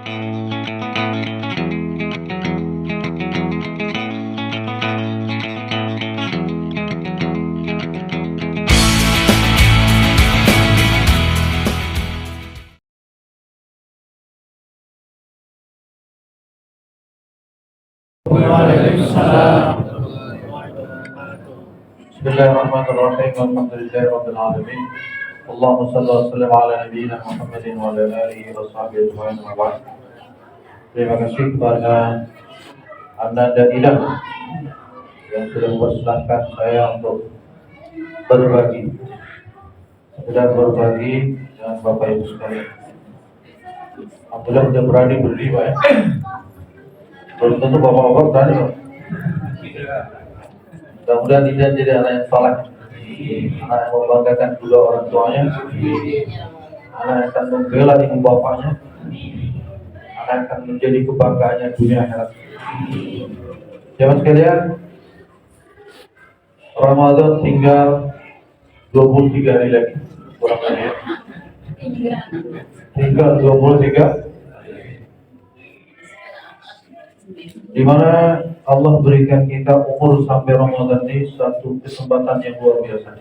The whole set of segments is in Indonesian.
Bismillahirrahmanirrahim. Alhamdulillahirabbil alamin. Allahumma shalli wa sallim ala nabiyyina Muhammadin wa ala alihi wa sahbihi ajma'in. Terima kasih kepada Anda Ilah yang sudah mempersilahkan saya untuk berbagi dengan Bapak Ibu sekalian. Alhamdulillah sudah berani berdiri, Pak, ya. Belum tentu Bapak-bapak berani, Pak. Mudah-mudahan tidak jadi anak yang saleh, anak yang membanggakan kedua orang tuanya, anak yang akan membela ibu bapaknya, anak yang akan menjadi kebanggaannya dunia akhirat. Jemaah sekalian, Ramadan tinggal 23 hari lagi, kurang lebih. Tinggal 23, di mana Allah berikan kita umur sampai Ramadan ini satu kesempatan yang luar biasa.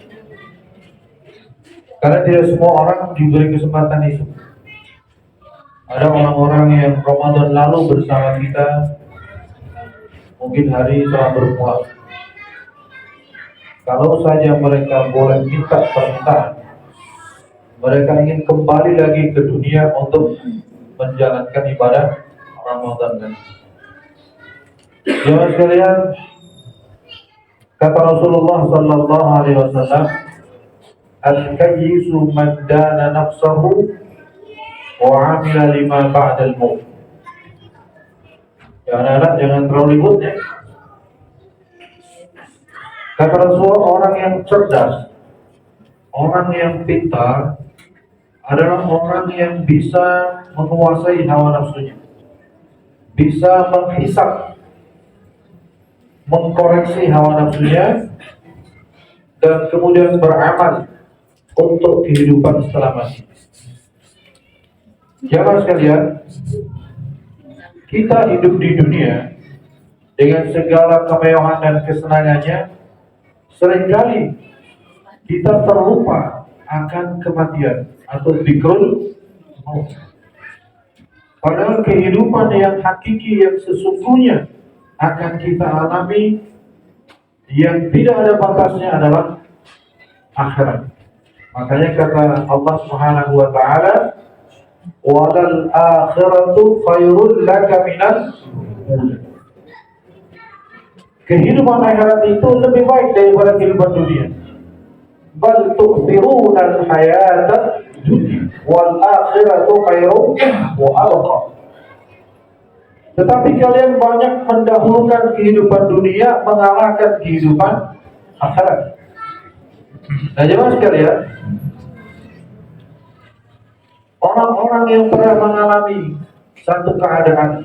Karena tidak semua orang diberi kesempatan itu. Ada orang-orang yang Ramadan lalu bersama kita, mungkin hari telah berpuasa. Kalau saja mereka boleh minta permintaan, mereka ingin kembali lagi ke dunia untuk menjalankan ibadah Ramadan. Jemaah sekalian, kata Rasulullah sallallahu alaihi wasallam, al-kayyisu man dana nafsahu wa 'amila lima ba'dal maut. Ya anak-anak, jangan terlalu ribut, ya. Kata Rasulullah, orang yang cerdas, orang yang pintar adalah orang yang bisa menguasai hawa nafsunya, bisa menghisap, mengkoreksi hawa nafsunya, dan kemudian beramal untuk kehidupan setelah mati. Jemaah sekalian, kita hidup di dunia dengan segala kemewahan dan kesenangannya, seringkali kita terlupa akan kematian atau dzikrul maut. Padahal kehidupan yang hakiki, yang sesungguhnya akan kita alami, yang tidak ada batasnya, adalah akhirat. Makanya kata Allah Subhanahu wa taala, "Walal akhiratu khairul laka minal ula." Kehidupan akhirat itu lebih baik daripada kehidupan dunia. Bal tu'thiruna al-hayata dunya wal akhiratu khairun wa abqa. Tetapi kalian banyak mendahulukan kehidupan dunia mengalahkan kehidupan akhirat. Nah, jemaah sekalian, orang-orang yang pernah mengalami satu keadaan,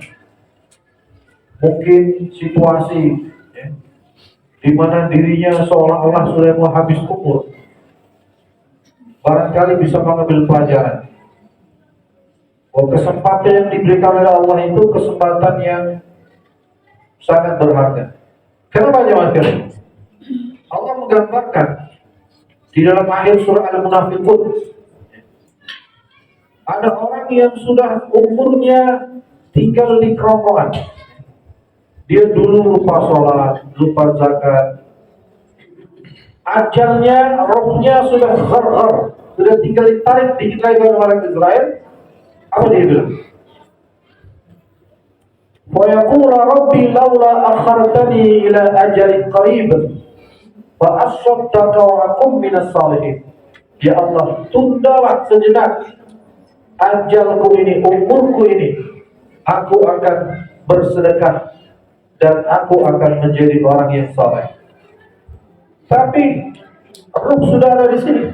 mungkin situasi, ya, di mana dirinya seolah-olah sudah mau habis umur, barangkali bisa mengambil pelajaran. Kesempatan yang diberikan oleh Allah itu kesempatan yang sangat berharga. Kenapa jemaah sekalian? Allah menggambarkan di dalam akhir surah Al-Munafiqun, ada orang yang sudah umurnya tinggal di kerongkongan. Dia dulu lupa sholat, lupa zakat. Ajalnya, rohnya sudah gharghar, sudah tinggal ditarik dikit lagi oleh orang Israel. Apa dia bilang? Wa yaqulu rabbi laula akhartani ila ajalin qarib fa asaddaq wa akum minas salihin. Ya Allah, tundalah sejenak ajalku ini, umurku ini, aku akan bersedekah dan aku akan menjadi orang yang saleh. Tapi ruh sudah ada di sini,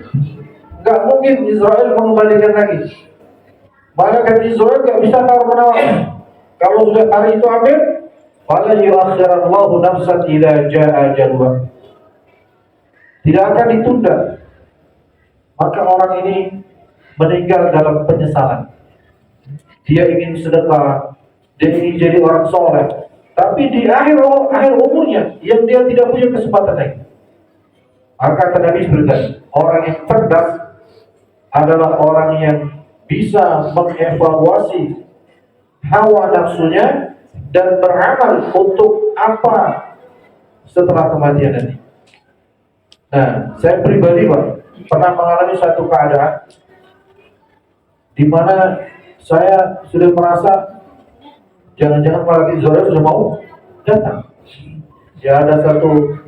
nggak mungkin Israel mengembalikan lagi. Maka kan Israel nggak bisa tawar-menawar. Kalau sudah hari itu ambil, fala yu'akhirallahu nafsan idza jaa ajaluha. Tidak akan ditunda. Maka orang ini meninggal dalam penyesalan. dia ingin sedekah, dia ingin jadi orang soleh, tapi di akhir umurnya yang dia tidak punya kesempatan lagi. Maka kata Nabi sebutkan, orang yang cerdas adalah orang yang bisa mengevaluasi hawa nafsunya dan beramal untuk apa setelah kematian nanti. Nah, saya pribadi Pak, pernah mengalami satu keadaan di mana saya sudah merasa jangan-jangan lagi Zohar sudah mau datang. Ya ada satu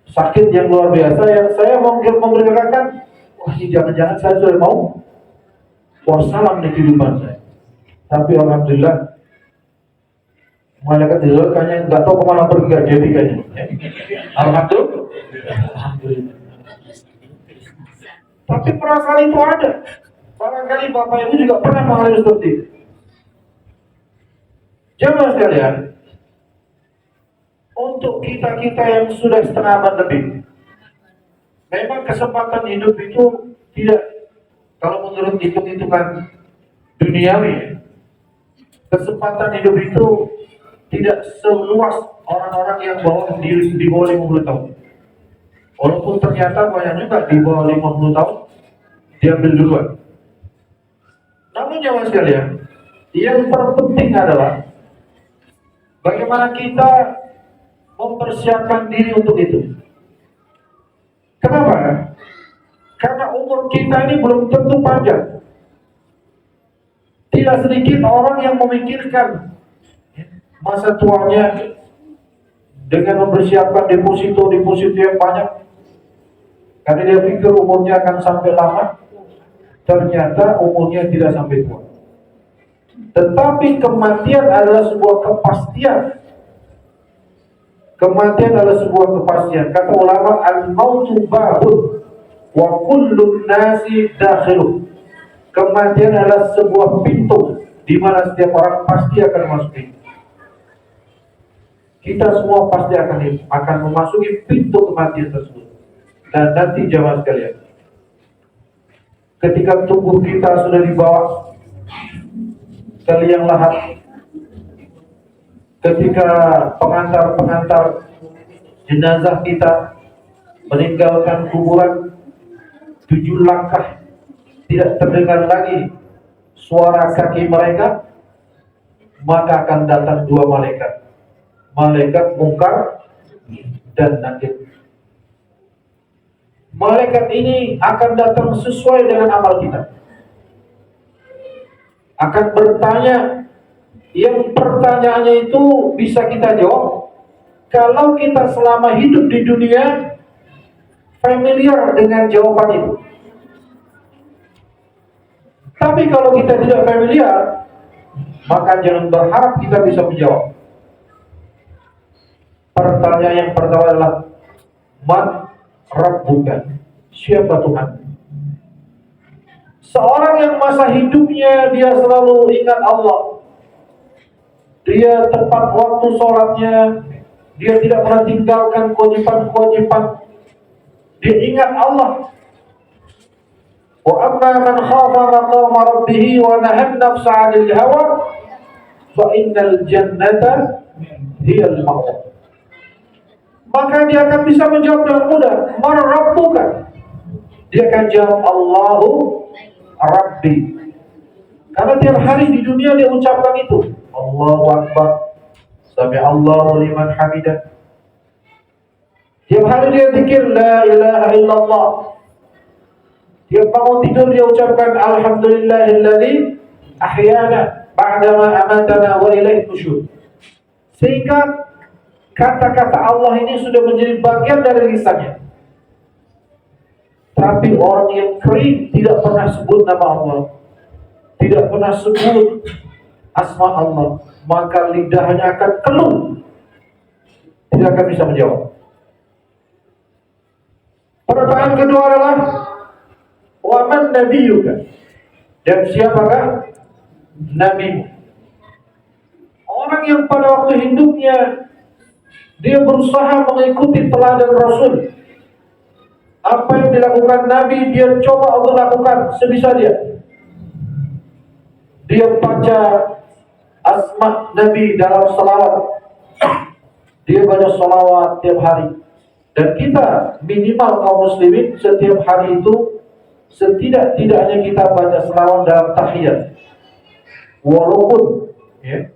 sakit yang luar biasa yang saya memberitakan, wah ini jangan-jangan saya sudah mau wassalam di kehidupan saya. Tapi alhamdulillah malaikat Zohar kayaknya nggak tahu kemana pergi gak jadi kayaknya. Alhamdulillah. Tapi perasaan itu ada. Barangkali Bapak Ibu juga pernah mengalami seperti itu. Jemaah sekalian, untuk kita yang sudah setengah abad lebih, memang kesempatan hidup itu tidak, kalau menurut hitung-hitungan duniawi, kesempatan hidup itu tidak seluas orang-orang yang di bawah 50 tahun. Walaupun ternyata banyak juga di bawah 50 tahun diambil duluan. Namun jemaah sekalian, yang terpenting adalah bagaimana kita mempersiapkan diri untuk itu. Kenapa? Karena umur kita ini belum tentu panjang. Tidak sedikit orang yang memikirkan masa tuanya dengan mempersiapkan deposito yang banyak. Karena dia pikir umurnya akan sampai lama, ternyata umurnya tidak sampai tua. Tetapi kematian adalah sebuah kepastian. Kematian adalah sebuah kepastian. Kata ulama, al-mautu babun wa kullu nasi dakhilu. Kematian adalah sebuah pintu di mana setiap orang pasti akan masuk itu. Kita semua pasti akan memasuki pintu kematian tersebut. Dan nanti jemaah sekalian, ketika tubuh kita sudah dibawa ke liang lahat, ketika pengantar jenazah kita meninggalkan kuburan, 7 langkah tidak terdengar lagi suara kaki mereka, maka akan datang 2 malaikat, malaikat Munkar dan Nakir. Malaikat ini akan datang sesuai dengan amal kita, akan bertanya. Yang pertanyaannya itu bisa kita jawab kalau kita selama hidup di dunia familiar dengan jawaban itu. Tapi kalau kita tidak familiar, maka jangan berharap kita bisa menjawab. Pertanyaan yang pertama adalah Man Rabbuka, siapa Tuhan? Seorang yang masa hidupnya dia selalu ingat Allah, dia tepat waktu sholatnya, dia tidak pernah tinggalkan kewajiban-kewajiban, dia ingat Allah. Wa amma man khafa maqama rabbih wa nahan nafsa 'anil hawa fa innal jannata hiyal ma'wa. Maka dia akan bisa menjawab dengan mudah, Man Rabbuka. Dia akan jawab Allahu Rabbi. Karena tiap hari di dunia dia ucapkan itu, Allahu Akbar, Sami Allahu liman hamidah. Tiap hari dia zikir La ilaha illallah. Tiap bangun tidur dia ucapkan Alhamdulillahilladzi ahyana ba'dama amatana wa ilaihi nusyur. Sehingga kata-kata Allah ini sudah menjadi bagian dari lisannya. Tapi orang yang kering tidak pernah sebut nama Allah, tidak pernah sebut asma Allah, maka lidahnya akan keluh, tidak akan bisa menjawab. Pertanyaan kedua adalah wa man nabiyuka, dan siapakah nabimu? Orang yang pada waktu hidupnya dia berusaha mengikuti teladan Rasul. Apa yang dilakukan Nabi dia coba untuk lakukan sebisa dia. dia baca asma Nabi dalam salawat, dia baca salawat tiap hari. Dan kita minimal kaum muslimin setiap hari itu setidak-tidaknya kita baca salawat dalam tahiyat. Walaupun ya,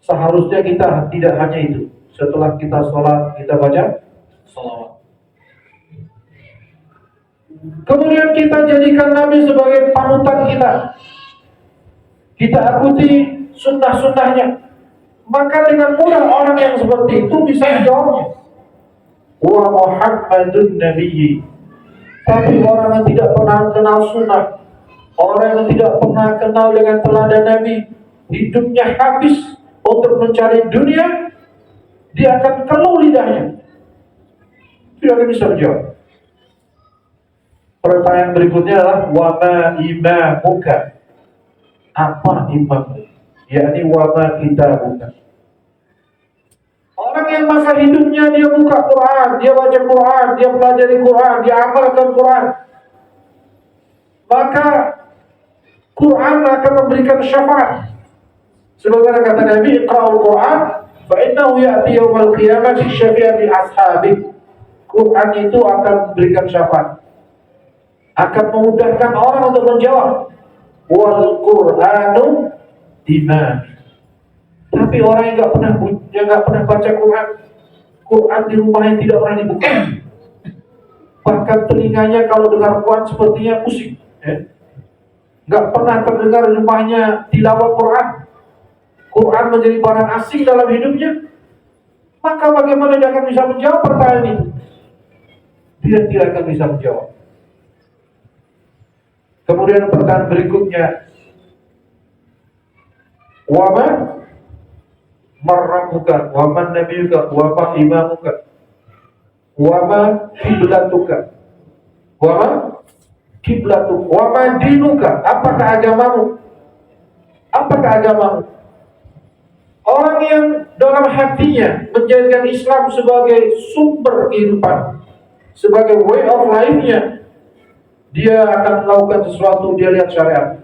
seharusnya kita tidak hanya itu. Setelah kita sholat, kita baca salawat. Kemudian kita jadikan Nabi sebagai panutan kita. Kita ikuti sunnah-sunnahnya. Maka dengan mudah orang yang seperti itu bisa menjawabnya. Wa Muhammadun Nabiyyi. Tapi orang yang tidak pernah kenal sunnah, orang yang tidak pernah kenal dengan teladan Nabi, hidupnya habis untuk mencari dunia, dia akan keluh lidahnya. Tidak akan bisa menjawab. Pertanyaan berikutnya adalah wama imamuka. Apa imammu? Yakni wama kitabuka. Orang yang masa hidupnya dia buka Quran, dia baca Quran, dia pelajari Quran, dia amalkan Quran, maka Quran akan memberikan syafaat. Sebagaimana kata Nabi, Iqra'ul Quran fa innahu ya'ti yaumal qiyamati syafi'an li ashabi. Quran itu akan memberikan syafaat, akan memudahkan orang untuk menjawab. Wal Qur'anu imam. Tapi orang yang nggak pernah baca Quran di rumahnya tidak pernah dibuka. Bahkan telinganya kalau dengar Quran sepertinya pusing. Nggak pernah terdengar di rumahnya tilawah Quran. Quran menjadi barang asing dalam hidupnya. Maka bagaimana dia akan bisa menjawab pertanyaan itu? Dia tidak akan bisa menjawab. Kemudian pertanyaan berikutnya, wama marrabuka, wama nabiyuka, wama imamuka, wama kiblatuka, wama kiblatuka, wama dinuka. Apakah agamamu? Apakah agamamu? Orang yang dalam hatinya menjadikan Islam sebagai sumber kehidupan, sebagai way of life-nya, dia akan melakukan sesuatu, dia lihat syariat.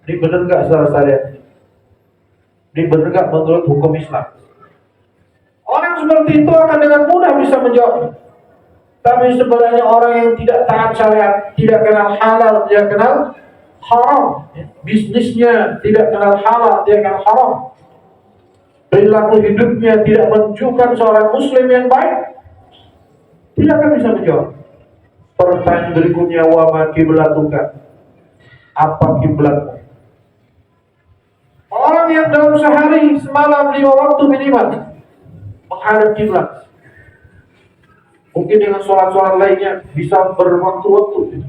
Ini benar nggak secara syariat? Ini benar nggak menurut hukum Islam? Orang seperti itu akan dengan mudah bisa menjawab. Tapi sebenarnya orang yang tidak taat syariat, tidak kenal halal, tidak kenal haram, bisnisnya tidak kenal halal, tidak kenal haram, perilaku hidupnya tidak menunjukkan seorang muslim yang baik, tidak akan bisa menjawab. Pertanyaan berikutnya, wama kiblatuka. Apa kiblatmu? Orang yang dalam sehari semalam 5 waktu minimal menghadap kiblat. Mungkin dengan sholat-sholat lainnya bisa berwaktu-waktu.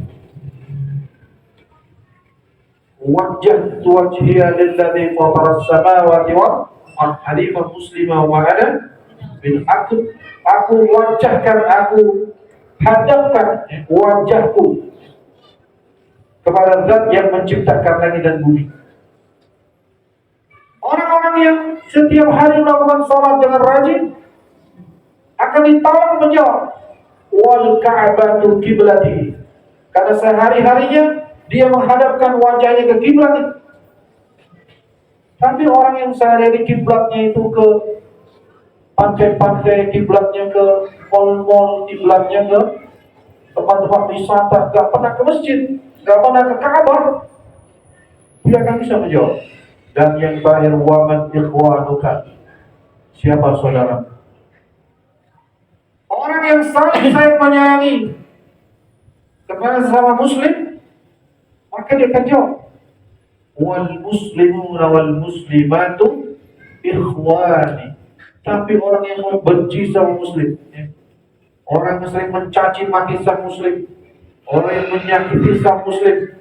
Wajjahtu wajhiya lilladzi fatara as-samawati wal arda hanifan musliman wa ana min aku wajahkan, aku hadapkan wajahku kepada Zat yang menciptakan langit dan bumi. Orang-orang yang setiap hari melakukan sholat dengan rajin akan ditolong menjawab wal ka'batu kiblati, karena sehari-harinya dia menghadapkan wajahnya ke kiblat. Tapi orang yang sehari-hari kiblatnya itu ke pantai-pantai, kiblatnya ke mall-mall, kiblatnya ke tempat-tempat wisata, gak pernah ke masjid, gak pernah ke Ka'bah, dia akan bisa menjawab. Dan yang terakhir, waman ikhwanuka, siapa saudara? Orang yang saling sayang menyayangi kepada sesama muslim, maka dia akan jawab wal muslimuna wal muslimatu ikhwani. Tapi orang yang membenci sama muslim, orang yang sering mencaci maki sang muslim, orang yang menyakiti sang muslim,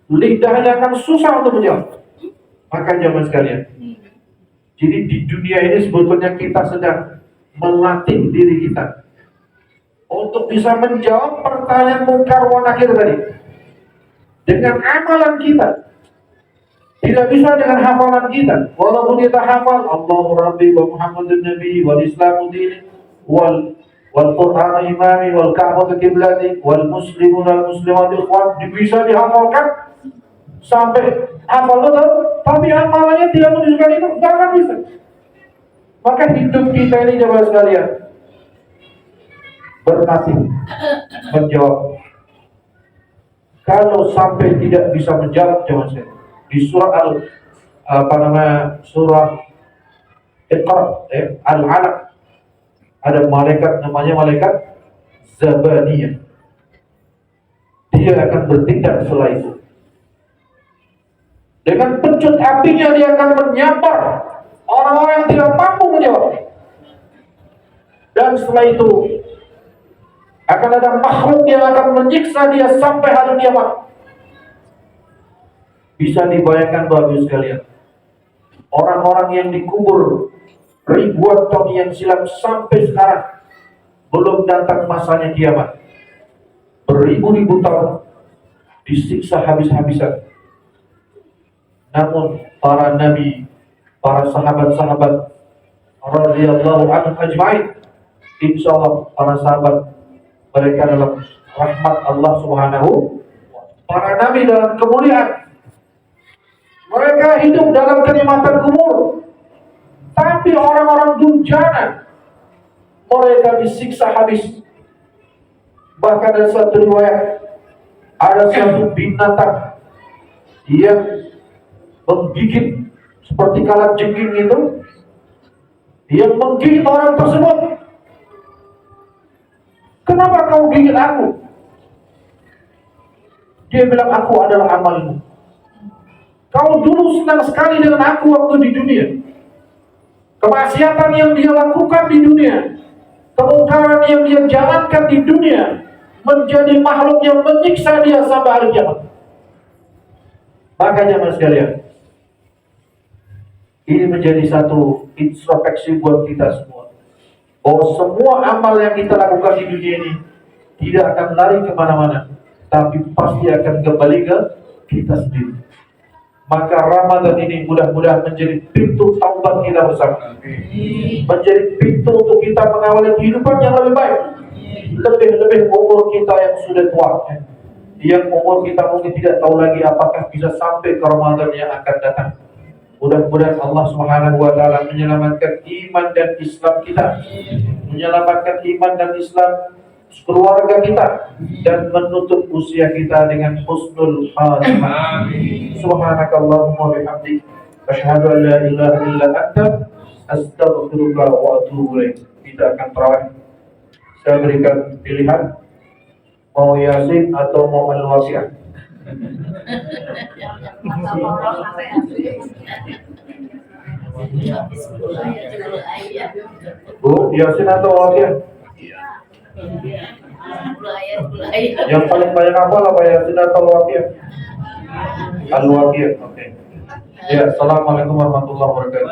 lidahnya akan susah untuk menjawab. Maka jamaah sekalian, jadi di dunia ini sebetulnya kita sedang melatih diri kita untuk bisa menjawab pertanyaan mungkar wa nakir tadi dengan amalan kita. Tidak bisa dengan hafalan kita. Walaupun kita hafal Allahu Rabbi wa Muhammadun Nabi wal Islamu dini wal Qur'an imami wal Ka'batu qiblati wal muslimun wal muslimat ikhwan, bisa dihafalkan sampai hafal betul, tapi amalannya tidak menunjukkan itu, nggak akan bisa. Maka hidup kita ini jemaah sekalian bernasib menjawab. Kalau sampai tidak bisa menjawab jemaah sekalian, di surah Iqra, Al-Alaq, ada malaikat namanya malaikat Zabaniyah. Dia akan bertindak setelah itu. Dengan pencut apinya dia akan menyambar orang-orang yang tidak mampu menjawab. Dan setelah itu akan ada makhluk yang akan menyiksa dia sampai hari kiamat. Bisa dibayangkan Bapak sekalian, orang-orang yang dikubur ribuan tahun yang silam sampai sekarang belum datang masanya kiamat. Beribu-ribu tahun disiksa habis-habisan. Namun para nabi, para sahabat-sahabat radhiyallahu anhum ajma'in, insyaallah para sahabat mereka dalam rahmat Allah Subhanahu, para nabi dalam kemuliaan. Mereka hidup dalam kenikmatan kubur. Tapi orang-orang durjana mereka disiksa habis. Bahkan ada satu riwayat, ada satu binatang yang menggigit seperti kalajengking itu, yang menggigit orang tersebut. Kenapa kau gigit aku? Dia bilang, aku adalah amalmu. Kau dulu senang sekali dengan aku waktu di dunia. Kemaksiatan yang dia lakukan di dunia, kemungkaran yang dia jalankan di dunia, menjadi makhluk yang menyiksa dia sampai hari kiamat. Makanya mas sekalian, ini menjadi satu introspeksi buat kita semua, bahwa semua amal yang kita lakukan di dunia ini tidak akan lari kemana-mana, tapi pasti akan kembali ke kita sendiri. Maka Ramadan ini mudah-mudahan menjadi pintu taubat kita bersama, menjadi pintu untuk kita mengawali kehidupan yang lebih baik. Lebih-lebih umur kita yang sudah tua, yang umur kita mungkin tidak tahu lagi apakah bisa sampai ke Ramadan yang akan datang. Mudah-mudahan Allah Subhanahu wa taala menyelamatkan iman dan Islam kita, menyelamatkan iman dan Islam keluarga kita, dan menutup usia kita dengan husnul khatimah. Subhanakallahumma wa bihamdik, asyhadu an la ilaha illa anta, astaghfiruka wa atubu ilaik. Kita akan terawih. Saya berikan pilihan, mau Yasin atau mau Al-Waqiah. Bu, Yasin atau Waqiah? Yang paling banyak hafal apa Yasin atau Al-Waqiah? Al-Waqiah, oke. Ya, assalamualaikum warahmatullahi wabarakatuh.